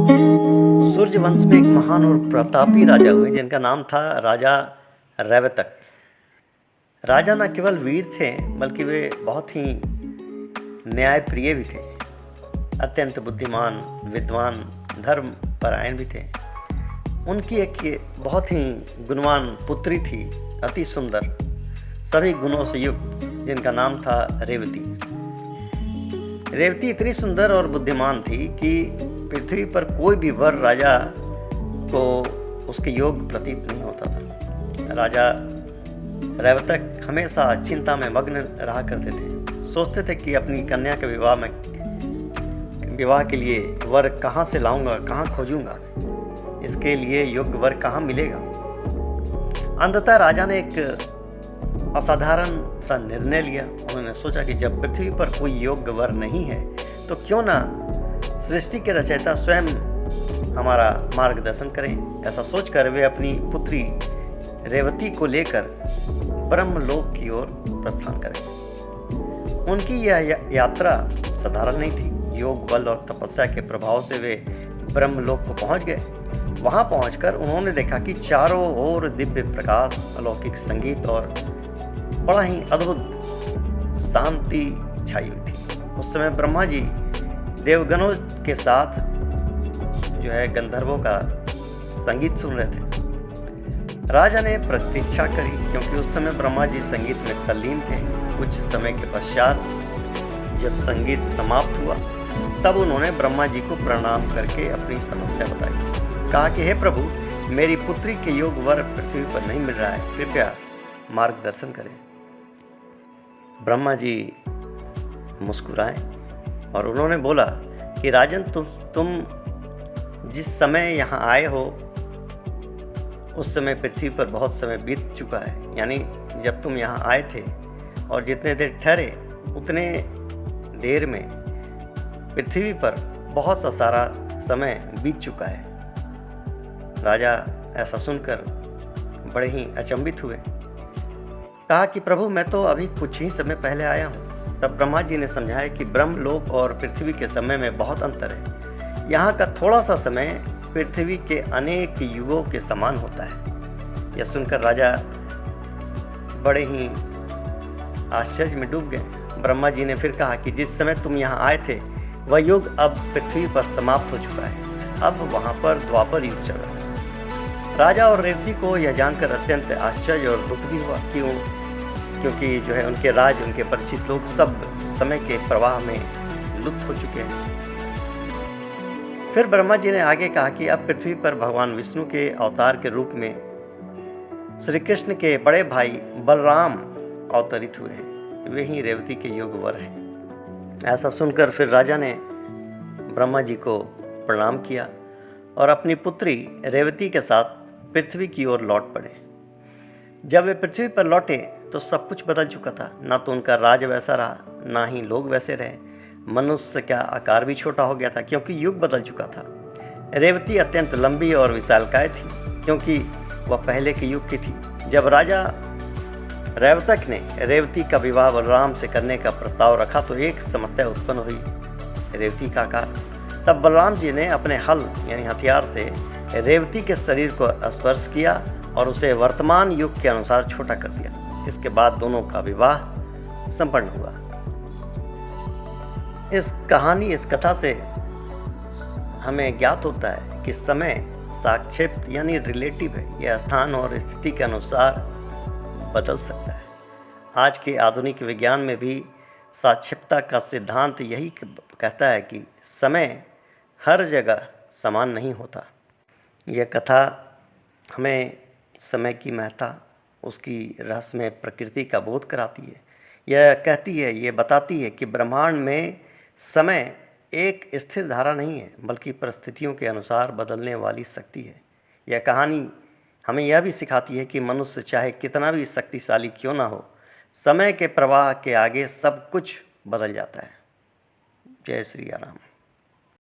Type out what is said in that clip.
सूर्य वंश में एक महान और प्रतापी राजा हुए जिनका नाम था राजा रैवतक। राजा न केवल वीर थे बल्कि वे बहुत ही न्यायप्रिय भी थे। अत्यंत बुद्धिमान, विद्वान, धर्मपरायण भी थे। उनकी एक बहुत ही गुणवान पुत्री थी, अति सुंदर, सभी गुणों से युक्त, जिनका नाम था रेवती। रेवती इतनी सुंदर और बुद्धिमान थी कि पृथ्वी पर कोई भी वर राजा को उसके योग्य प्रतीत नहीं होता था। राजा रैवतक हमेशा चिंता में मग्न रहा करते थे। सोचते थे कि अपनी कन्या के विवाह के लिए वर कहाँ से लाऊंगा, कहाँ खोजूंगा, इसके लिए योग्य वर कहाँ मिलेगा। अंततः राजा ने एक असाधारण सा निर्णय लिया। उन्होंने सोचा कि जब पृथ्वी पर कोई योग्य वर नहीं है तो क्यों ना सृष्टि के रचयिता स्वयं हमारा मार्गदर्शन करें। ऐसा सोचकर वे अपनी पुत्री रेवती को लेकर ब्रह्मलोक की ओर प्रस्थान करें। उनकी यह यात्रा साधारण नहीं थी। योग, बल और तपस्या के प्रभाव से वे ब्रह्मलोक को पहुंच गए। वहां पहुंचकर उन्होंने देखा कि चारों ओर दिव्य प्रकाश, अलौकिक संगीत और बड़ा ही अद्भुत शांति छाई हुई थी। उस समय ब्रह्मा जी देवगणों के साथ गंधर्वों का संगीत सुन रहे थे। राजा ने प्रतीक्षा करी, क्योंकि उस समय ब्रह्मा जी संगीत में तल्लीन थे। कुछ समय के पश्चात जब संगीत समाप्त हुआ तब उन्होंने ब्रह्मा जी को प्रणाम करके अपनी समस्या बताई। कहा कि हे प्रभु, मेरी पुत्री के योग्य वर पृथ्वी पर नहीं मिल रहा है, कृपया मार्गदर्शन करें। ब्रह्मा जी मुस्कुराए और उन्होंने बोला कि राजन, तुम जिस समय यहाँ आए हो उस समय पृथ्वी पर बहुत समय बीत चुका है। यानी जब तुम यहाँ आए थे और जितने देर ठहरे उतने देर में पृथ्वी पर बहुत सा सारा समय बीत चुका है। राजा ऐसा सुनकर बड़े ही अचंभित हुए। कहा कि प्रभु, मैं तो अभी कुछ ही समय पहले आया हूँ। तब ब्रह्मा जी ने समझाया कि ब्रह्मलोक और पृथ्वी के समय में बहुत अंतर है। यहाँ का थोड़ा सा समय पृथ्वी के अनेक युगों के समान होता है। यह सुनकर राजा बड़े ही आश्चर्य में डूब गए। ब्रह्मा जी ने फिर कहा कि जिस समय तुम यहाँ आए थे वह युग अब पृथ्वी पर समाप्त हो चुका है। अब वहाँ पर द्वापर युग चल रहा है। राजा और रेवती को यह जानकर अत्यंत आश्चर्य और दुख भी हुआ। क्योंकि उनके राज, उनके परिचित लोग सब समय के प्रवाह में लुप्त हो चुके हैं। फिर ब्रह्मा जी ने आगे कहा कि अब पृथ्वी पर भगवान विष्णु के अवतार के रूप में श्री कृष्ण के बड़े भाई बलराम अवतरित हुए हैं। वे ही रेवती के योग्य वर हैं। ऐसा सुनकर फिर राजा ने ब्रह्मा जी को प्रणाम किया और अपनी पुत्री रेवती के साथ पृथ्वी की ओर लौट पड़े। जब वे पृथ्वी पर लौटे तो सब कुछ बदल चुका था। ना तो उनका राज वैसा रहा, ना ही लोग वैसे रहे। मनुष्य का आकार भी छोटा हो गया था, क्योंकि युग बदल चुका था। रेवती अत्यंत लंबी और विशालकाय थी, क्योंकि वह पहले के युग की थी। जब राजा रैवतक ने रेवती का विवाह बलराम से करने का प्रस्ताव रखा तो एक समस्या उत्पन्न हुई। रेवती का आकार। तब बलराम जी ने अपने हल यानी हथियार से रेवती के शरीर को स्पर्श किया और उसे वर्तमान युग के अनुसार छोटा कर दिया। इसके बाद दोनों का विवाह संपन्न हुआ। इस कथा से हमें ज्ञात होता है कि समय सापेक्ष यानी रिलेटिव है। यह स्थान और स्थिति के अनुसार बदल सकता है। आज के आधुनिक विज्ञान में भी सापेक्षता का सिद्धांत यही कहता है कि समय हर जगह समान नहीं होता। यह कथा हमें समय की महत्ता, उसकी रहस्यमय प्रकृति का बोध कराती है। यह कहती है, ये बताती है कि ब्रह्मांड में समय एक स्थिर धारा नहीं है, बल्कि परिस्थितियों के अनुसार बदलने वाली शक्ति है। यह कहानी हमें यह भी सिखाती है कि मनुष्य चाहे कितना भी शक्तिशाली क्यों ना हो, समय के प्रवाह के आगे सब कुछ बदल जाता है। जय श्री राम।